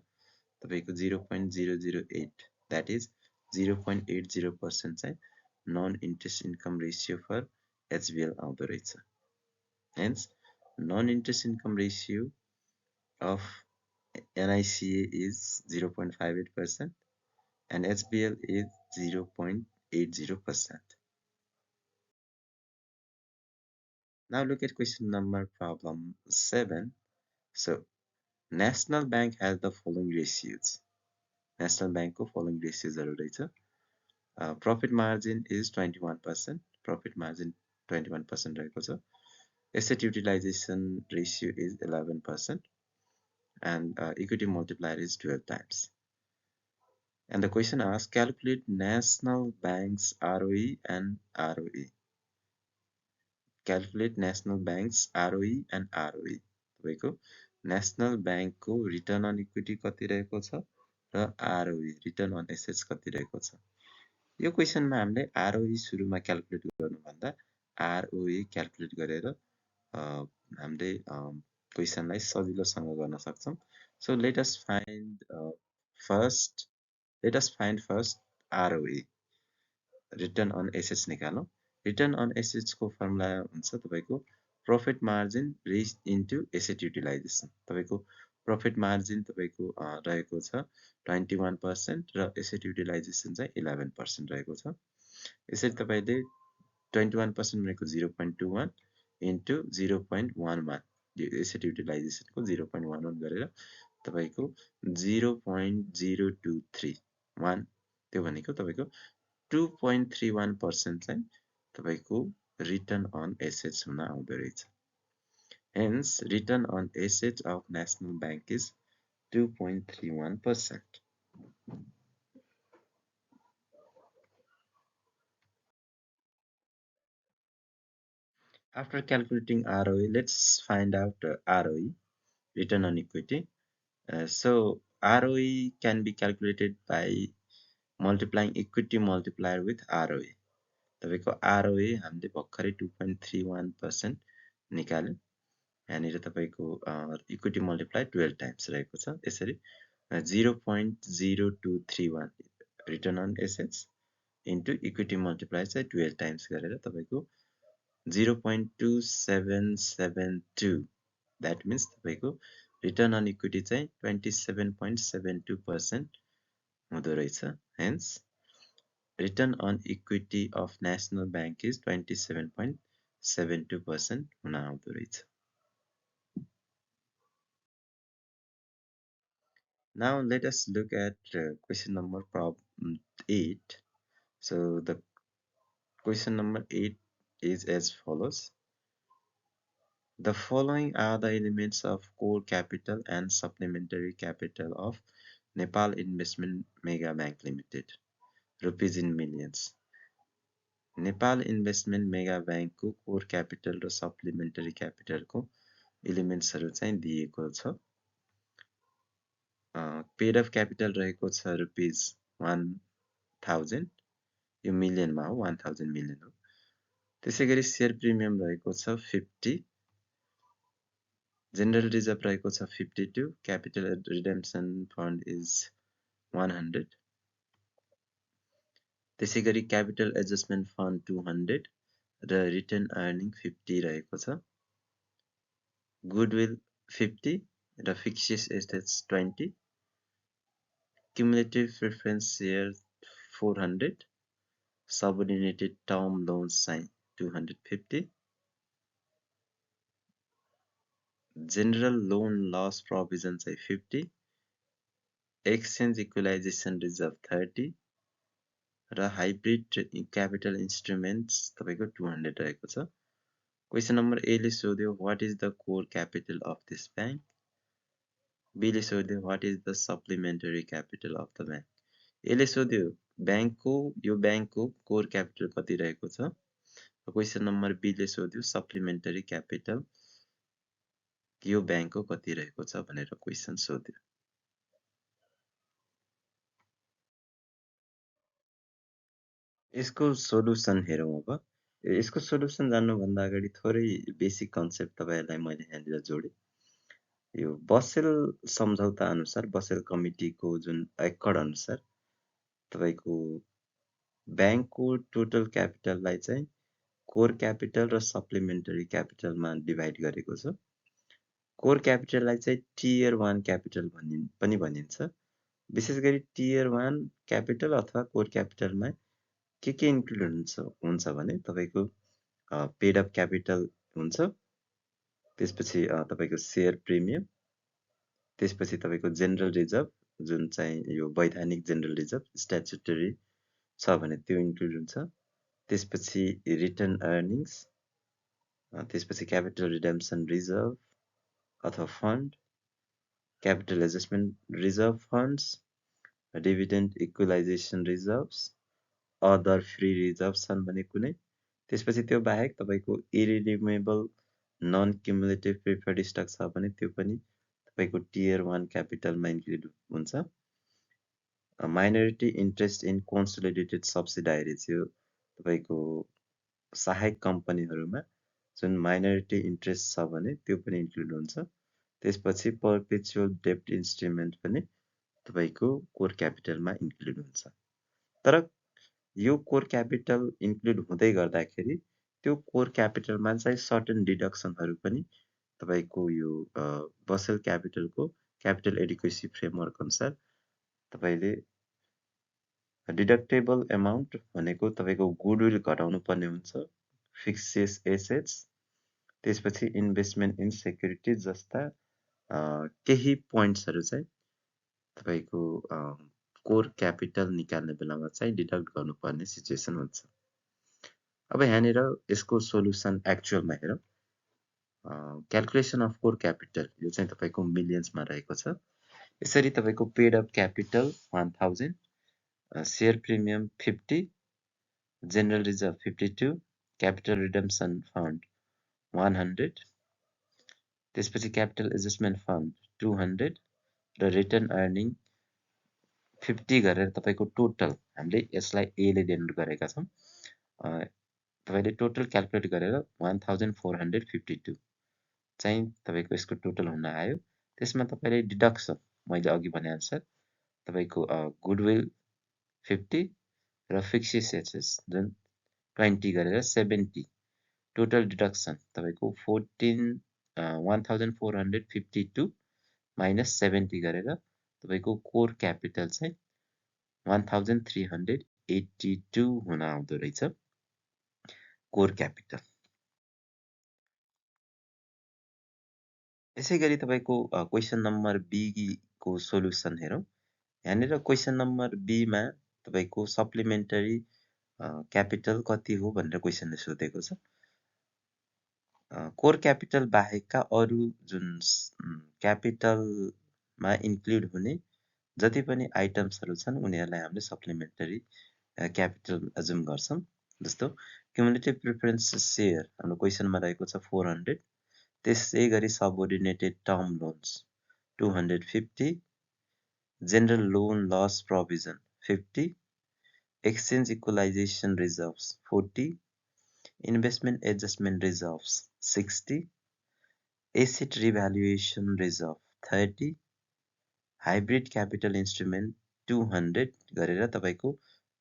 तपाईको 0.008, that is 0.80% चाहिँ non interest income ratio for HBL आउँदो रहेछ। Hence non interest income ratio of NICA is 0.58% and HBL is 0.80%. Now look at question number problem 7. So National Bank has the following ratios. National Bank को following ratios रहेछ. Profit margin is 21%. Profit margin 21% रहेको छ. Asset utilization ratio is 11% and equity multiplier is 12 times. And the question asks, calculate National Bank's ROE and ROE. Calculate National Bank's ROE and ROE. तपाईँको national ब्याङ्कको return on equity कति रहेको छ र ROE return on assets कति रहेको छ। यो क्वेसनमा हामीले ROE सुरुमा क्याल्कुलेट गर्नुभन्दा ROE क्याल्कुलेट गरेर हामीले क्वेसनलाई सजिलोसँग गर्न सक्छौं। So let us find first ROE, return on assets निकालौं। रिटर्न अन एसेट्स को फर्मुला हुन्छ तपाईको profit margin raised into asset utilisation. तपाईको प्रॉफिट मार्जिन तपाईको रहेको छ 21% र एसेट युटिलाइजेसन चाहिँ 11% रहेको छ। यसरी तपाईले 21% भनेको 0.21 इन्टु 0.11 एसेट युटिलाइजेसन को 0.11 गरेर तपाईको 0.0231 त्यो भनेको तपाईको 2.31% चाहिँ तपाईको रिटर्न अन एसेट्स हुन आउँदो रहेछ। Hence return on assets of National Bank is 2.31%. After calculating ROE, let's find out ROE, return on equity. So ROE can be calculated by multiplying equity multiplier with ROE. तपाईको ROE हामीले भर्खरै 2.31% निकाल्यौं। यहाँनिर तपाईको equity multiply 12 times रहेको छ। यसरी 0.0231 return on assets into equity multiply चाहिँ 12 times गरेर तपाईको 0.2772, द्याट मिन्स तपाईको रिटर्न अन इक्विटी चाहिँ 27.72% हुँदो रहेछ। Hence return on equity of national bank is 27.72% हुन आउँदो रहेछ। Now let us look at question number 8. So the question number 8 is as follows. The following are the elements of core capital and supplementary capital of Nepal Investment Mega Bank Limited. Rupees in millions. Nepal Investment Mega Bank को core capital र supplementary capital को elements हरु चाहिँ दिएको छ। Paid of capital रहेको छ rupees 1000, यो मिलियनमा हो, 1000 मिलियन हो। त्यसैगरी शेयर प्रिमियम रहेको छ 50, जनरल रिजर्भ रहेको छ 52, क्यापिटल रिडेम्पसन फन्ड इज 100, त्यसैगरी क्यापिटल एडजस्टमेन्ट फन्ड 200 र रिटर्न अर्निङ 50 रहेको छ। गुडविल 50 र fixed assets 20, cumulative preference shares 400, subordinated term loans sign 250, general loan loss provision say 50, exchange equalization reserve 30 र hybrid capital instruments तपाईको 200 रहेको छ। क्वेशन नम्बर ए ले सोध्यो what is the core capital of this bank, B ले सोध्यो what is the supplementary capital of the bank। ए ले सोध्यो यो बैंकको कोर क्यापिटल कति रहेको छ। क्वेशन नम्बर बी ले सोध्यो सप्लिमेन्टरी क्यापिटल यो बैंकको कति रहेको छ भनेर क्वेशन सोध्यो। यसको सोलुसन हेरौं अब। यसको सोलुसन जान्नु भन्दा अगाडि थोरै बेसिक कन्सेप्ट तपाईहरुलाई मैले यहाँनिर जोडे। यो बसेल सम्झौता अनुसार बसेल कमिटीको जुन एकड अनुसार तपाईँको ब्याङ्कको टोटल क्यापिटललाई चाहिँ कोर क्यापिटल र सप्लिमेन्टरी क्यापिटलमा डिभाइड गरेको छ। कोर क्यापिटललाई चाहिँ टियर 1 क्यापिटल पनि भनिन्छ। विशेष गरी टियर 1 क्यापिटल अथवा कोर क्यापिटलमा के इन्क्लुड हुन्छ भने तपाईँको पेड अप क्यापिटल हुन्छ, त्यसपछि तपाईँको सेयर प्रिमियम, त्यसपछि तपाईँको जेनरल रिजर्भ जुन चाहिँ यो वैधानिक जेनरल रिजर्भ स्ट्याचुटरी छ भने त्यो इन्क्लुड हुन्छ, त्यसपछि रिटर्न अर्निङ्स, त्यसपछि क्यापिटल रिडेम्सन रिजर्भ अथवा fund, capital adjustment reserve funds, dividend equalisation reserves, other free reserve छन् भने कुनै, त्यसपछि त्यो बाहेक तपाईँको irredeemable non cumulative preferred stock छ भने त्यो पनि तपाईँको टियर 1 क्यापिटलमा इन्क्लुड हुन्छ। Minority interest in consolidated subsidiary यो तपाईँको सहायक कम्पनीहरूमा जुन माइनोरिटी इन्ट्रेस्ट छ भने त्यो पनि इन्क्लुड हुन्छ। त्यसपछि पर्पेचुअल डेप्ट इन्स्ट्रुमेन्ट पनि तपाईँको कोर क्यापिटलमा इन्क्लुड हुन्छ। तर यो कोर क्यापिटल इन्क्लुड हुँदै गर्दाखेरि त्यो कोर क्यापिटलमा चाहिँ सर्टेन डिडक्सनहरू पनि तपाईँको यो बसेल क्यापिटलको क्यापिटल एडिक्वेसी फ्रेमवर्क अनुसार तपाईँले डिडक्टेबल एमाउन्ट भनेको तपाईँको गुडविल घटाउनु पर्ने हुन्छ, फिक्सेस एसेट्स, त्यसपछि इन्भेस्टमेन्ट इन सेक्युरिटिज जस्ता केही पोइन्ट्सहरू चाहिँ तपाईँको कोर क्यापिटल निकाल्ने बेलामा चाहिँ डिडक्ट गर्नुपर्ने सिचुएसन हुन्छ। अब यहाँनिर यसको सोल्युसन एक्चुअलमा हेरौँ। क्यालकुलेसन अफ कोर क्यापिटल यो चाहिँ तपाईँको मिलियन्समा रहेको छ। यसरी तपाईँको paid up capital 1000, share premium 50, general reserve 52, capital redemption fund 100, त्यसपछि क्यापिटल एडजस्टमेन्ट फन्ड 200 र रिटर्न अर्निङ 50 गरेर तपाईँको टोटल हामीले यसलाई एले डेनोट गरेका छौँ। तपाईँले टोटल क्यालकुलेट गरेर 1452 चाहिँ तपाईँको यसको टोटल हुन आयो। त्यसमा तपाईँले डिडक्सन मैले अघि भने अनुसार तपाईँको गुडविल 50 र फिक्सेस एसेट्स जुन 20 गरेर 70 टोटल डिडक्सन तपाईँको 1452 माइनस 70 गरेर तपाईँको कोर क्यापिटल चाहिँ 1382 हुन आउँदो रहेछ कोर क्यापिटल। यसै गरी तपाईँको क्वेसन नम्बर बी को सोल्युसन हेरौँ। यहाँनिर क्वेसन नम्बर बीमा तपाईँको सप्लिमेन्टरी क्यापिटल कति हो भनेर क्वेसनले सोधेको छ। कोर क्यापिटल बाहेकका अरू जुन क्यापिटलमा इन्क्लुड हुने जति पनि आइटम्सहरू छन् उनीहरूलाई हामीले सप्लिमेन्टरी क्यापिटल एजुम गर्छौँ। जस्तो क्युमुलेटिभ प्रिफरेन्स सेयर हाम्रो क्वेसनमा रहेको छ 400, त्यसै गरी subordinated term loans 250, general loan loss provision 50, exchange equalisation reserves 40, investment adjustment reserves 60, asset revaluation reserve 30, hybrid capital instrument 200 गरेर तपाईँको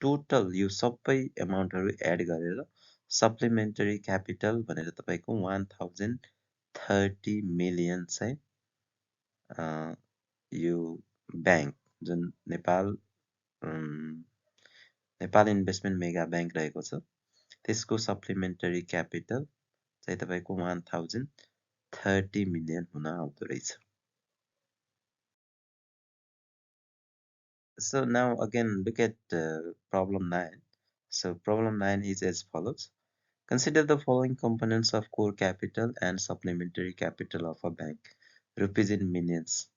टोटल यो सबै एमाउन्टहरू एड गरेर सप्लिमेन्टरी क्यापिटल भनेर तपाईँको 1030 मिलियन चाहिँ यो ब्याङ्क जुन नेपाल इन्भेस्टमेन्ट मेगा ब्याङ्क रहेको छ त्यसको सप्लिमेन्टरी क्यापिटल चाहिँ तपाईँको 1030 मिलियन हुन आउँदो रहेछ। So now again look at problem 9. So problem 9 is as follows. Consider the following components of core capital and supplementary capital of a bank. Rupees in millions.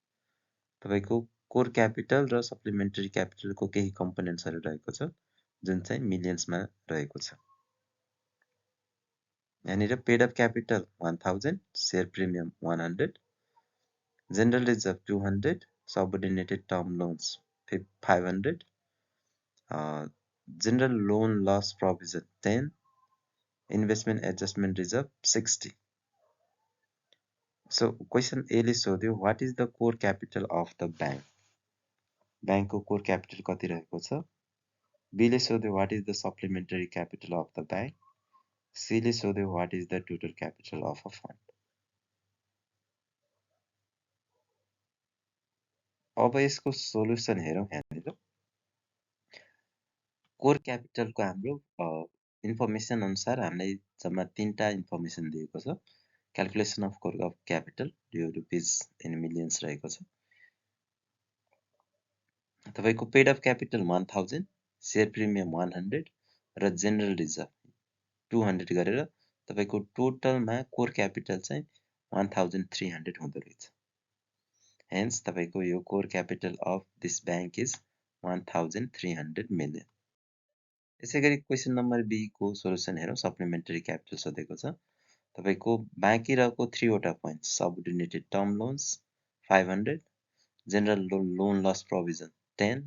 तपाईँको core capital र सप्लिमेन्टरी क्यापिटलको केही कम्पोनेन्ट्सहरू रहेको छ जुन चाहिँ मिलियन्समा रहेको छ। यहाँनिर paid up capital 1000, share premium 100, general reserve 200, subordinated term loans 500, general loan loss provision 10, investment adjustment reserve 60. So question A ले सोध्यो what is the core capital of the bank? ब्याङ्कको कोर क्यापिटल कति रहेको छ? B ले सोध्यो what is the supplementary capital of the bank. C ले सोध्यो what is the total capital of a fund. अब यसको सोलुसन हेरौँ यहाँनिर। कोर क्यापिटलको हाम्रो इन्फर्मेसन अनुसार हामीलाई जम्मा 3टा इन्फर्मेसन दिएको छ। Calculation of core of capital यो रुपिस इन मिलियन्स रहेको छ। तपाईको paid of capital 1000, share premium 100 र जेनरल रिजर्भ 200 गरेर तपाईको टोटलमा कोर क्यापिटल चाहिँ 1300 हुँदो रहेछ। हेन्स तपाईको यो core capital of this bank is 1300 million. यसैगरी क्वेशन नम्बर बी को सोलुसन हेरौँ। सप्लिमेन्टरी क्यापिटल सोधेको छ। तपाईको बाँकी रहेको 3 वटा points subordinated term loans 500, general loan loss provision 10,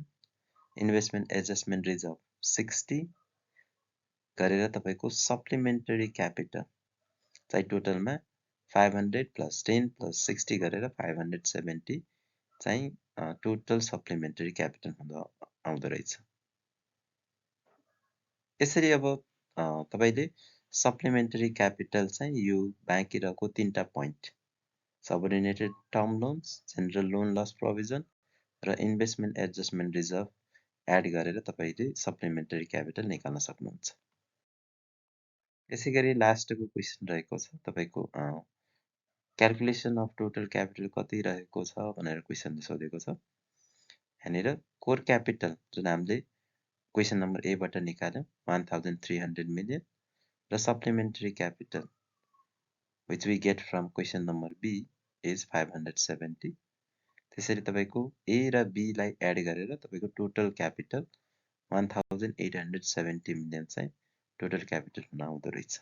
investment adjustment reserve 60 गरेर तपाईको सप्लिमेन्टरी क्यापिटल चाहिँ टोटलमा 500 प्लस 10 प्लस 60 गरेर 570 चाहिँ टोटल सप्लिमेन्टरी क्यापिटल आउँदो रहेछ। यसरी अब तपाईले सप्लिमेन्टरी क्यापिटल चाहिँ यो बाँकी रहेको 3टा point subordinated term loans, general loan loss provision र इन्भेस्टमेन्ट एडजस्टमेन्ट रिजर्भ एड गरेर तपाईले सप्लिमेन्टरी क्यापिटल निकाल्न सक्नुहुन्छ। यसैगरी लास्टको क्वेशन रहेको छ तपाईको क्याल्कुलेसन अफ टोटल क्यापिटल कति रहेको छ भनेर क्वेशनले सोधेको छ। यहाँनिर कोर क्यापिटल जुन हामीले क्वेशन नम्बर ए बाट निकाल्यौं 1300 मिलियन र सप्लिमेन्टरी capital which we get from question number B is 570। त्यसरी तपाईको A र B लाई एड गरेर तपाईको टोटल क्यापिटल 1870 मिलियन चाहिँ टोटल क्यापिटल हुन आउँदो रहेछ।